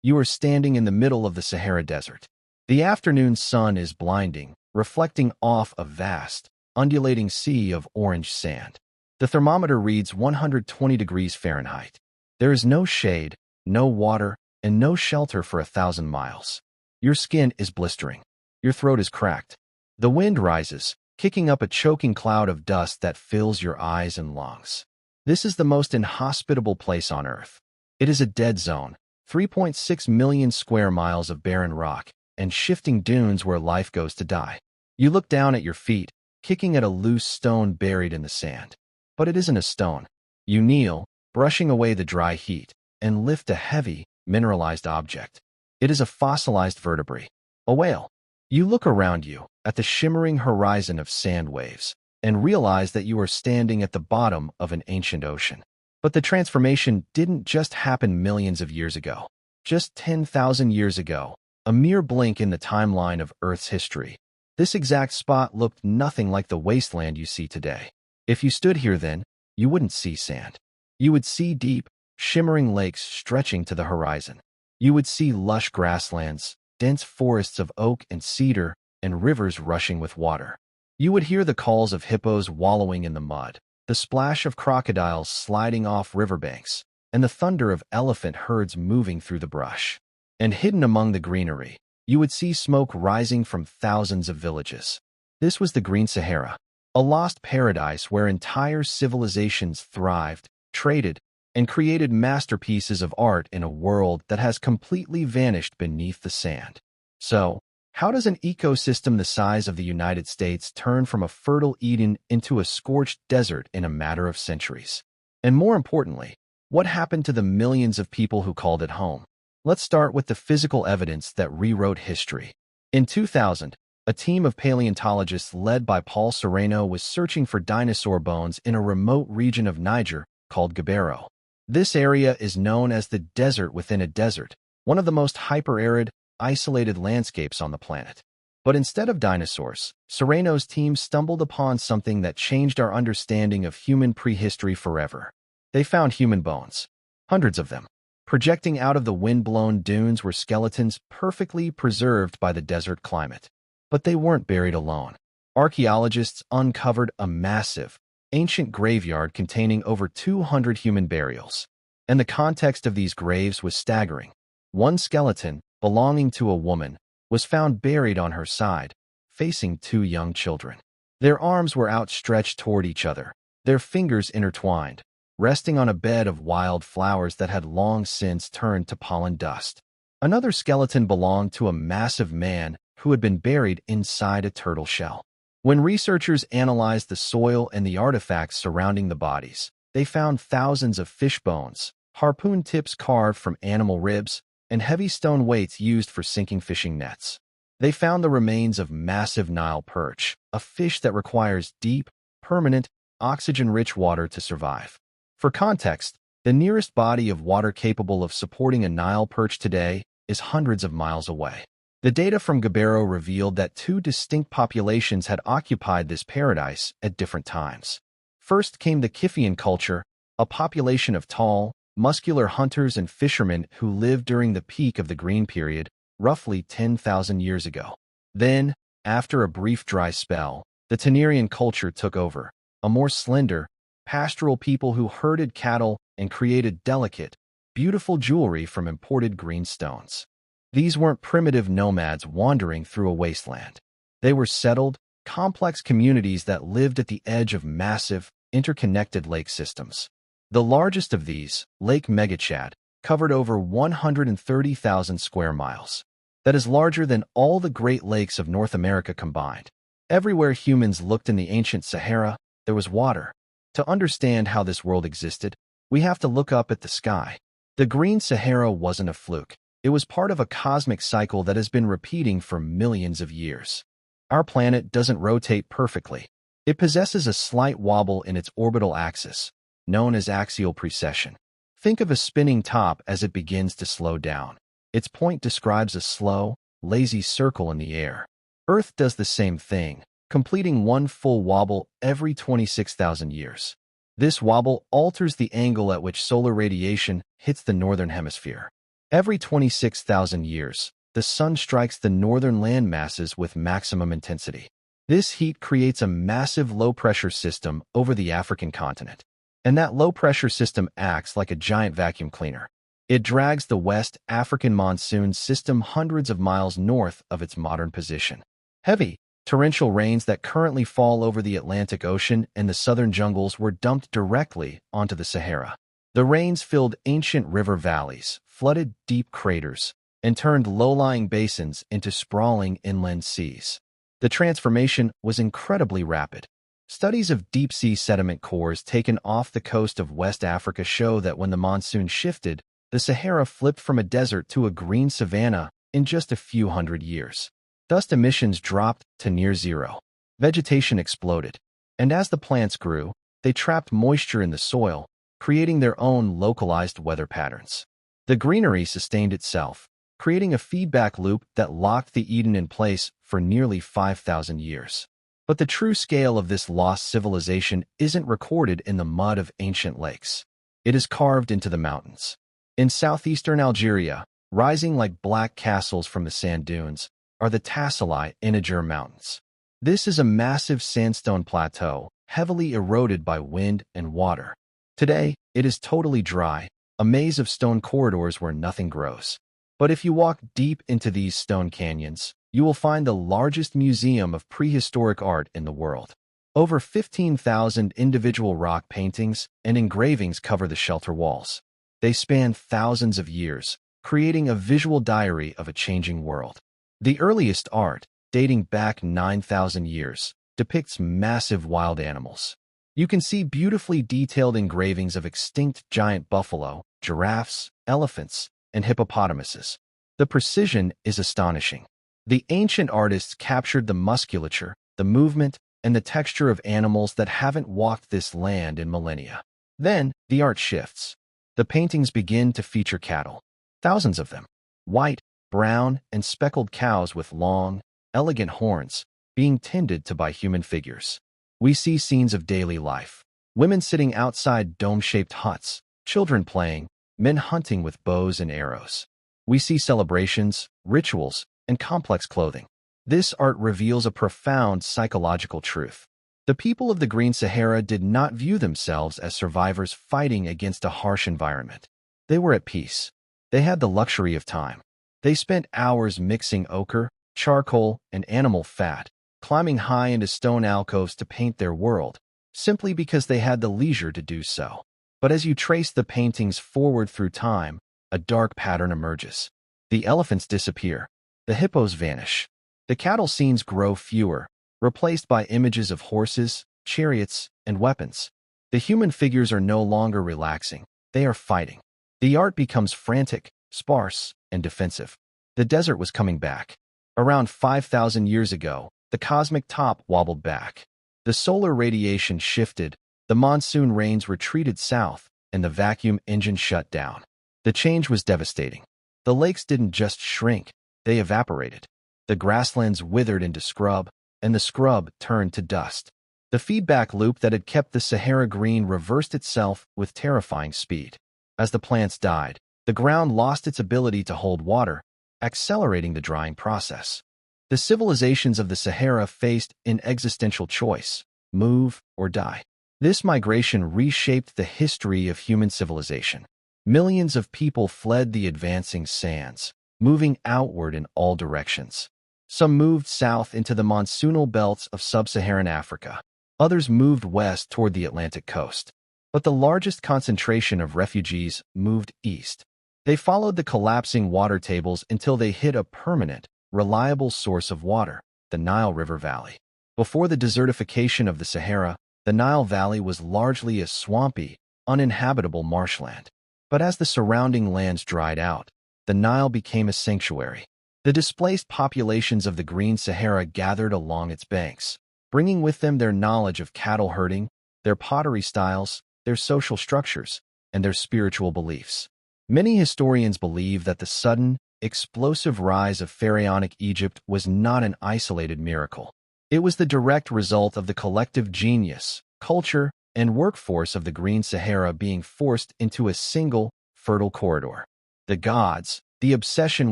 You are standing in the middle of the Sahara Desert. The afternoon sun is blinding, reflecting off a vast, undulating sea of orange sand. The thermometer reads 120 degrees Fahrenheit. There is no shade, no water, and no shelter for 1,000 miles. Your skin is blistering. Your throat is cracked. The wind rises, kicking up a choking cloud of dust that fills your eyes and lungs. This is the most inhospitable place on Earth. It is a dead zone, 3.6 million square miles of barren rock, and shifting dunes where life goes to die. You look down at your feet, kicking at a loose stone buried in the sand. But it isn't a stone. You kneel, brushing away the dry heat, and lift a heavy, mineralized object. It is a fossilized vertebrate, a whale. You look around you, at the shimmering horizon of sand waves, and realize that you are standing at the bottom of an ancient ocean. But the transformation didn't just happen millions of years ago. Just 10,000 years ago, a mere blink in the timeline of Earth's history, this exact spot looked nothing like the wasteland you see today. If you stood here then, you wouldn't see sand. You would see deep, shimmering lakes stretching to the horizon. You would see lush grasslands, dense forests of oak and cedar, and rivers rushing with water. You would hear the calls of hippos wallowing in the mud, the splash of crocodiles sliding off riverbanks, and the thunder of elephant herds moving through the brush. And hidden among the greenery, you would see smoke rising from thousands of villages. This was the Green Sahara, a lost paradise where entire civilizations thrived, traded, and created masterpieces of art in a world that has completely vanished beneath the sand. So, how does an ecosystem the size of the United States turn from a fertile Eden into a scorched desert in a matter of centuries? And more importantly, what happened to the millions of people who called it home? Let's start with the physical evidence that rewrote history. In 2000, a team of paleontologists led by Paul Sereno was searching for dinosaur bones in a remote region of Niger called Gabbero. This area is known as the desert within a desert, one of the most hyper-arid, isolated landscapes on the planet. But instead of dinosaurs, Sereno's team stumbled upon something that changed our understanding of human prehistory forever. They found human bones, hundreds of them. Projecting out of the wind-blown dunes were skeletons perfectly preserved by the desert climate. But they weren't buried alone. Archaeologists uncovered a massive, ancient graveyard containing over 200 human burials. And the context of these graves was staggering. One skeleton, belonging to a woman, was found buried on her side, facing two young children. Their arms were outstretched toward each other, their fingers intertwined, resting on a bed of wild flowers that had long since turned to pollen dust. Another skeleton belonged to a massive man who had been buried inside a turtle shell. When researchers analyzed the soil and the artifacts surrounding the bodies, they found thousands of fish bones, harpoon tips carved from animal ribs, and heavy stone weights used for sinking fishing nets. They found the remains of massive Nile perch, a fish that requires deep, permanent, oxygen-rich water to survive. For context, the nearest body of water capable of supporting a Nile perch today is hundreds of miles away. The data from Gabbero revealed that two distinct populations had occupied this paradise at different times. First came the Kiphian culture, a population of tall, muscular hunters and fishermen who lived during the peak of the Green Period, roughly 10,000 years ago. Then, after a brief dry spell, the Tenerian culture took over, a more slender, pastoral people who herded cattle and created delicate, beautiful jewelry from imported green stones. These weren't primitive nomads wandering through a wasteland. They were settled, complex communities that lived at the edge of massive, interconnected lake systems. The largest of these, Lake Megachad, covered over 130,000 square miles. That is larger than all the Great Lakes of North America combined. Everywhere humans looked in the ancient Sahara, there was water. To understand how this world existed, we have to look up at the sky. The Green Sahara wasn't a fluke. It was part of a cosmic cycle that has been repeating for millions of years. Our planet doesn't rotate perfectly. It possesses a slight wobble in its orbital axis, known as axial precession. Think of a spinning top as it begins to slow down. Its point describes a slow, lazy circle in the air. Earth does the same thing, completing one full wobble every 26,000 years. This wobble alters the angle at which solar radiation hits the northern hemisphere. Every 26,000 years, the sun strikes the northern land masses with maximum intensity. This heat creates a massive low-pressure system over the African continent, and that low-pressure system acts like a giant vacuum cleaner. It drags the West African monsoon system hundreds of miles north of its modern position. Heavy, torrential rains that currently fall over the Atlantic Ocean and the southern jungles were dumped directly onto the Sahara. The rains filled ancient river valleys, flooded deep craters, and turned low-lying basins into sprawling inland seas. The transformation was incredibly rapid. Studies of deep-sea sediment cores taken off the coast of West Africa show that when the monsoon shifted, the Sahara flipped from a desert to a green savanna in just a few hundred years. Dust emissions dropped to near zero. Vegetation exploded, and as the plants grew, they trapped moisture in the soil, creating their own localized weather patterns. The greenery sustained itself, creating a feedback loop that locked the Eden in place for nearly 5,000 years. But the true scale of this lost civilization isn't recorded in the mud of ancient lakes. It is carved into the mountains. In southeastern Algeria, rising like black castles from the sand dunes, are the Tassili Inajar Mountains. This is a massive sandstone plateau, heavily eroded by wind and water. Today, it is totally dry, a maze of stone corridors where nothing grows. But if you walk deep into these stone canyons, you will find the largest museum of prehistoric art in the world. Over 15,000 individual rock paintings and engravings cover the shelter walls. They span thousands of years, creating a visual diary of a changing world. The earliest art, dating back 9,000 years, depicts massive wild animals. You can see beautifully detailed engravings of extinct giant buffalo, giraffes, elephants, and hippopotamuses. The precision is astonishing. The ancient artists captured the musculature, the movement, and the texture of animals that haven't walked this land in millennia. Then, the art shifts. The paintings begin to feature cattle. Thousands of them. White, brown, and speckled cows with long, elegant horns, being tended to by human figures. We see scenes of daily life. Women sitting outside dome-shaped huts, children playing, men hunting with bows and arrows. We see celebrations, rituals, and complex clothing. This art reveals a profound psychological truth. The people of the Green Sahara did not view themselves as survivors fighting against a harsh environment. They were at peace. They had the luxury of time. They spent hours mixing ochre, charcoal, and animal fat, climbing high into stone alcoves to paint their world, simply because they had the leisure to do so. But as you trace the paintings forward through time, a dark pattern emerges. The elephants disappear. The hippos vanish. The cattle scenes grow fewer, replaced by images of horses, chariots, and weapons. The human figures are no longer relaxing. They are fighting. The art becomes frantic, sparse, and defensive. The desert was coming back. Around 5,000 years ago, the cosmic top wobbled back. The solar radiation shifted, the monsoon rains retreated south, and the vacuum engine shut down. The change was devastating. The lakes didn't just shrink, they evaporated. The grasslands withered into scrub, and the scrub turned to dust. The feedback loop that had kept the Sahara green reversed itself with terrifying speed. As the plants died, the ground lost its ability to hold water, accelerating the drying process. The civilizations of the Sahara faced an existential choice: move or die. This migration reshaped the history of human civilization. Millions of people fled the advancing sands, moving outward in all directions. Some moved south into the monsoonal belts of sub-Saharan Africa. Others moved west toward the Atlantic coast. But the largest concentration of refugees moved east. They followed the collapsing water tables until they hit a permanent, reliable source of water, the Nile River Valley. Before the desertification of the Sahara, the Nile Valley was largely a swampy, uninhabitable marshland. But as the surrounding lands dried out, the Nile became a sanctuary. The displaced populations of the Green Sahara gathered along its banks, bringing with them their knowledge of cattle herding, their pottery styles, their social structures, and their spiritual beliefs. Many historians believe that the sudden, explosive rise of pharaonic Egypt was not an isolated miracle. It was the direct result of the collective genius, culture, and workforce of the Green Sahara being forced into a single, fertile corridor. The gods, the obsession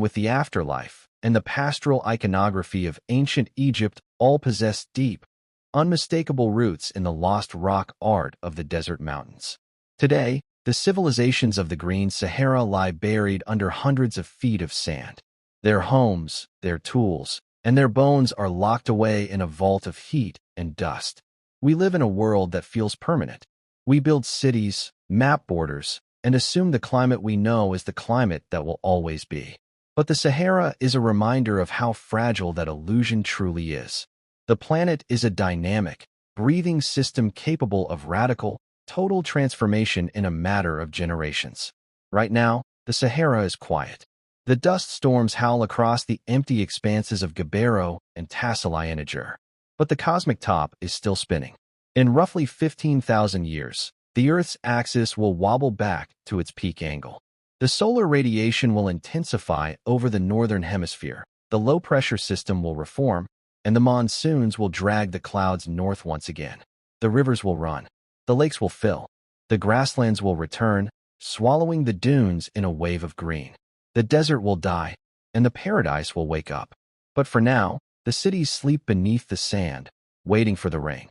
with the afterlife, and the pastoral iconography of ancient Egypt all possess deep, unmistakable roots in the lost rock art of the desert mountains. Today, the civilizations of the Green Sahara lie buried under hundreds of feet of sand. Their homes, their tools, and their bones are locked away in a vault of heat and dust. We live in a world that feels permanent. We build cities, map borders, and assume the climate we know is the climate that will always be. But the Sahara is a reminder of how fragile that illusion truly is. The planet is a dynamic, breathing system capable of radical, total transformation in a matter of generations. Right now, the Sahara is quiet. The dust storms howl across the empty expanses of Gabbero and Tassili Niger. But the cosmic top is still spinning. In roughly 15,000 years, the Earth's axis will wobble back to its peak angle. The solar radiation will intensify over the northern hemisphere, the low-pressure system will reform, and the monsoons will drag the clouds north once again. The rivers will run. The lakes will fill. The grasslands will return, swallowing the dunes in a wave of green. The desert will die, and the paradise will wake up. But for now, the cities sleep beneath the sand, waiting for the rain.